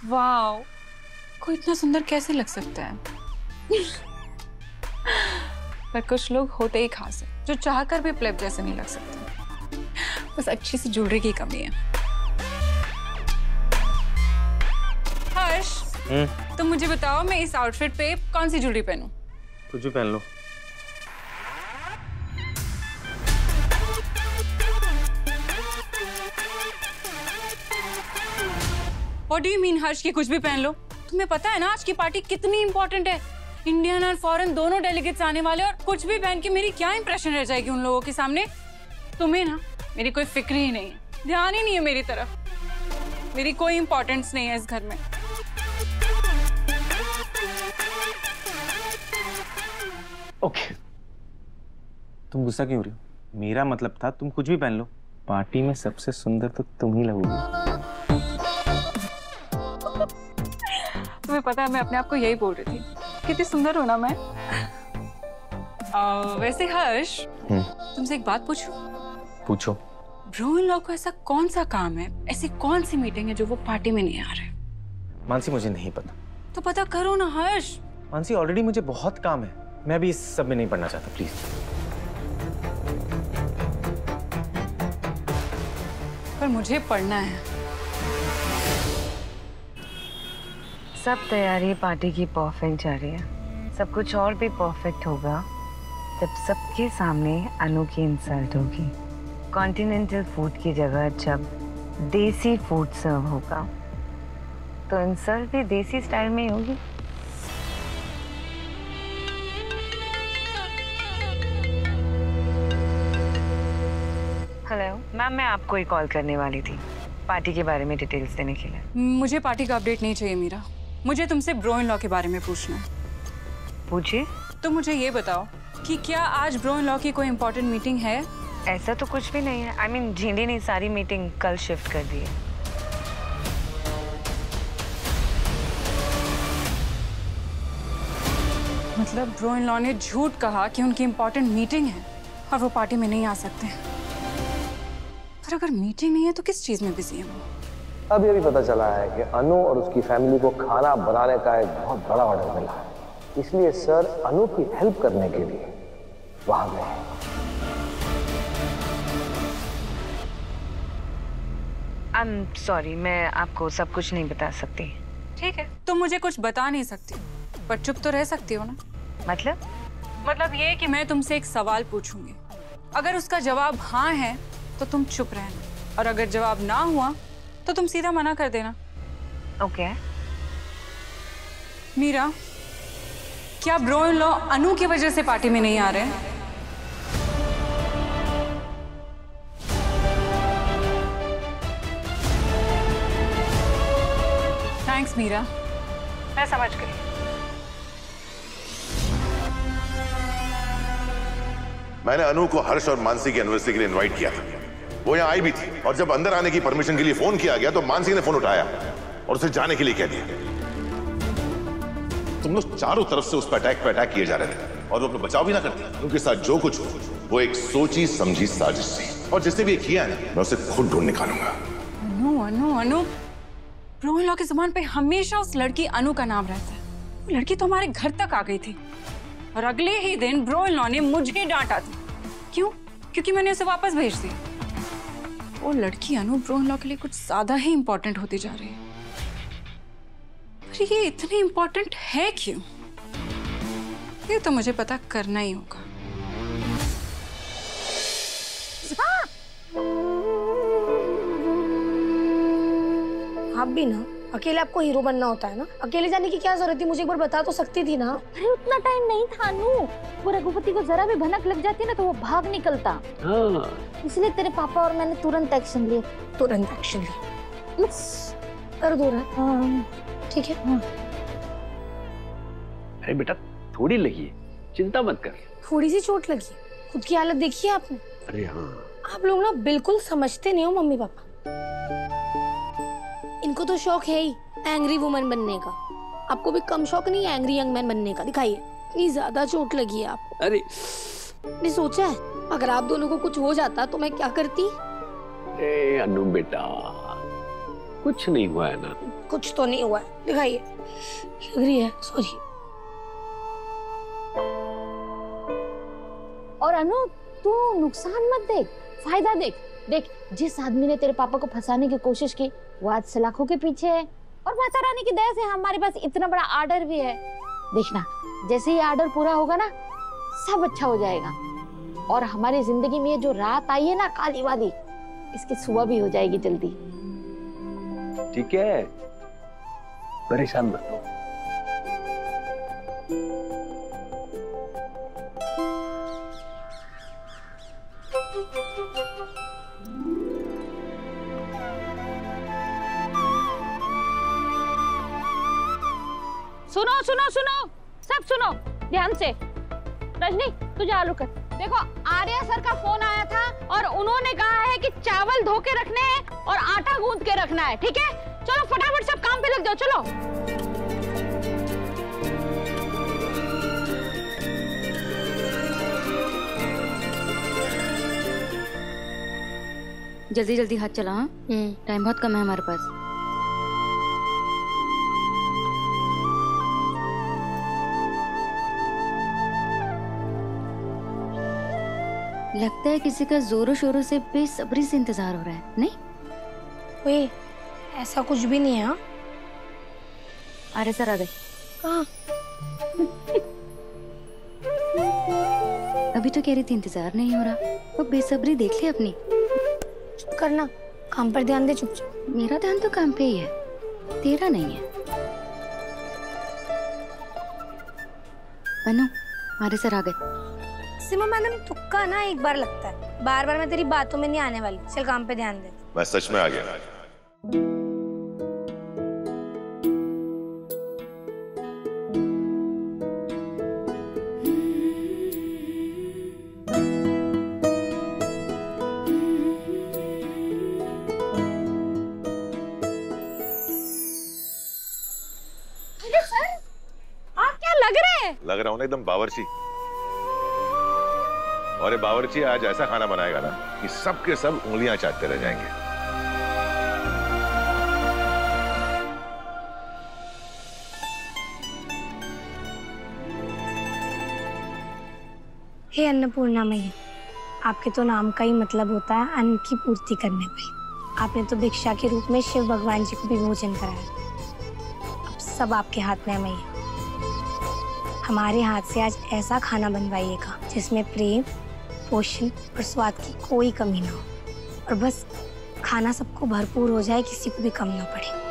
वाह, कोई इतना सुंदर कैसे लग सकता है? पर कुछ लोग होते ही खास है जो चाहकर भी प्लेब जैसे नहीं लग सकते। बस अच्छी सी ज्वेलरी की कमी है। हर्ष, तुम मुझे बताओ मैं इस आउटफिट पे कौन सी ज्वेलरी पहनूं? कुछ भी पहन लो। What do you mean हर्ष की कुछ भी पहन लो? तुम्हें पता है ना आज की पार्टी कितनी इंपॉर्टेंट है। इंडियन और फॉरेन दोनों डेलीगेट्स आने वाले और कुछ भी पहन के मेरी क्या इंप्रेशन रह जाएगी उन लोगों के सामने। तुम्हें ना मेरी कोई फिक्र ही नहीं है, ध्यान ही नहीं है मेरी तरफ। मेरी कोई इंपॉर्टेंस नहीं है इस घर में। ओके, तुम गुस्सा क्यों हो रही हो? मेरा मतलब था तुम कुछ भी पहन लो, पार्टी में सबसे सुंदर तो तुम ही लगोगी। तुम्हें पता है मैं अपने आप को यही बोल रही थी, कितनी सुंदर हो ना मैं। वैसे हर्ष, तुमसे एक बात पूछूं? पूछो। ब्रो इन लॉ को ऐसा कौन सा काम है, ऐसी कौन सी मीटिंग है जो वो पार्टी में नहीं आ रहे? मानसी मुझे नहीं पता। तो पता करो ना हर्ष। मानसी ऑलरेडी मुझे बहुत काम है, मैं भी इस सब में नहीं पढ़ना चाहता, प्लीज। पर मुझे पढ़ना है। सब तैयारी पार्टी की परफेक्ट जा रही है। सब कुछ और भी परफेक्ट होगा जब सबके सामने अनु की इंसल्ट होगी। कॉन्टिनेंटल फूड की जगह जब देसी फूड सर्व होगा तो इंसल्ट भी देसी स्टाइल में ही होगी। हेलो मैम, मैं आपको ही कॉल करने वाली थी पार्टी के बारे में डिटेल्स देने के लिए। मुझे पार्टी का अपडेट नहीं चाहिए मीरा, मुझे तुमसे ब्रो इन लॉ के बारे में पूछना है। पूछिए। तो मुझे ये बताओ कि क्या आज ब्रो इन लॉ की कोई इम्पोर्टेंट मीटिंग है? ऐसा तो कुछ भी नहीं है। आई मीन झींडी ने सारी मीटिंग कल शिफ्ट कर दी है। मतलब ब्रो इन लॉ ने झूठ कहा कि उनकी इम्पोर्टेंट मीटिंग है और वो पार्टी में नहीं आ सकते। पर अगर मीटिंग नहीं है तो किस चीज में बिजी है वो? अब ये भी पता चला है कि अनु और उसकी फैमिली को खाना बनाने का एक बहुत बड़ा ऑर्डर मिला है, इसलिए सर अनु की हेल्प करने के लिए वहां गए। आई एम सॉरी, मैं आपको सब कुछ नहीं बता सकती। ठीक है, तुम मुझे कुछ बता नहीं सकती पर चुप तो रह सकती हो ना? मतलब ये कि मैं तुमसे एक सवाल पूछूंगी, अगर उसका जवाब हाँ है तो तुम चुप रहना, और अगर जवाब ना हुआ तो तुम सीधा मना कर देना। ओके। मीरा, क्या ब्रो इन लॉ अनु की वजह से पार्टी में नहीं आ रहे हैं? थैंक्स मीरा, मैं समझ गई। मैंने अनु को हर्ष और मानसी की एनिवर्सरी के लिए इनवाइट किया था, वो यहाँ आई भी थी, और जब अंदर आने की परमिशन के लिए फोन किया गया तो मानसी ने फोन उठाया और उसे जाने के लिए कह दिया। तुम लोग चारों तरफ से उस पर अटैक किए जा रहे थे और वो अपना बचाव भी ना करती। उनके साथ जो कुछ हो वो एक सोची समझी साजिश थी, और जिससे भी किया है मैं उसे खुद ढूंढ निकालूंगा। अनु अनु अनु, ब्रो इन लॉ की जुबान पे हमेशा उस लड़की अनु का नाम रहता है। वो लड़की तो हमारे घर तक आ गई थी और अगले ही दिन ब्रो इन लॉ ने मुझे डांटा था। क्यों? क्योंकि मैंने उसे वापस भेज दिया। वो लड़की अनु ब्रो इन लॉ के लिए कुछ ज्यादा ही इंपॉर्टेंट होती जा रही है। पर ये इतनी इंपॉर्टेंट है क्यों? ये तो मुझे पता करना ही होगा। आप भी ना अकेले आपको हीरो बनना होता है ना? अकेले जाने की क्या जरूरत थी? मुझे एक बार बता तो सकती थी ना। अरे उतना टाइम नहीं था अनु, वो रघुपति को जरा भी भनक लग जाती ना तो वो भाग निकलता। इसलिए तेरे पापा और मैंने तुरंत एक्शन लिए। तुरंत एक्शन लिए? कर दो ना। ठीक है। अरे बेटा थोड़ी लगी है, चिंता मत कर। थोड़ी सी चोट लगी, खुद की हालत देखी है आपने? अरे हाँ, आप लोग ना बिल्कुल समझते नहीं हो मम्मी पापा। इनको तो शौक है ही एंग्री वुमन बनने का, आपको भी कम शौक नहीं है एंग्री यंग मैन बनने का? दिखाइए, इतनी ज्यादा चोट लगी है आपको। अरे ने सोचा है अगर आप दोनों को कुछ हो जाता तो मैं क्या करती? ए अनु बेटा, कुछ नहीं हुआ है ना। कुछ तो नहीं हुआ है, दिखाइए। लग रही है, सॉरी। और अनु तू नुकसान मत देख, फायदा देख। देख, जिस आदमी ने तेरे पापा को फंसाने की कोशिश की वो आज सलाखों के पीछे है, और माता रानी की दया से हमारे पास इतना बड़ा आर्डर भी है। देखना, जैसे ही आर्डर पूरा होगा ना, सब अच्छा हो जाएगा। और हमारी जिंदगी में ये जो रात आई है ना काली वाली, इसकी सुबह भी हो जाएगी जल्दी। ठीक है, परेशान मत हो। सुनो सुनो सुनो, सब सुनो ध्यान से। रजनी तू चालू कर। देखो, आर्या सर का फोन आया था और उन्होंने कहा है कि चावल धो के रखने हैं और आटा गूंथ के रखना है। ठीक है, चलो फटाफट सब काम पे लग जाओ। चलो जल्दी जल्दी हाथ चला। हाँ, टाइम बहुत कम है हमारे पास। लगता है किसी का जोरों शोरों से बेसब्री से इंतजार हो रहा है, नहीं? ओए, ऐसा कुछ भी नहीं है। हाँ, अरे सर आ गए। कहाँ? अभी तो कह रही थी इंतजार नहीं हो रहा, वो बेसब्री देख ले अपनी। चुप करना, काम पर ध्यान दे चुपचाप। मेरा ध्यान तो काम पे ही है, तेरा नहीं है। अनु, हमारे सर आ गए। सीमा मैडम, तुक्का ना एक बार लगता है, बार बार मैं तेरी बातों में नहीं आने वाली। चल काम पे ध्यान दे। मैं सच में आ गया। सर, आप क्या लग रहे हैं? लग रहा हूँ ना एकदम बावर्ची। और ये बावर्ची आज ऐसा खाना बनाएगा ना कि सब के सब उंगलियां चाटते रह जाएंगे। हे अन्नपूर्णा मैया, आपके तो नाम का ही मतलब होता है अन्न की पूर्ति करने वाली। आपने तो भिक्षा के रूप में शिव भगवान जी को भी भोजन कराया। अब सब आपके हाथ में है मैया। हमारे हाथ से आज ऐसा खाना बनवाइएगा जिसमें प्रेम, पोषण और स्वाद की कोई कमी ना हो, और बस खाना सबको भरपूर हो जाए, किसी को भी कम ना पड़े।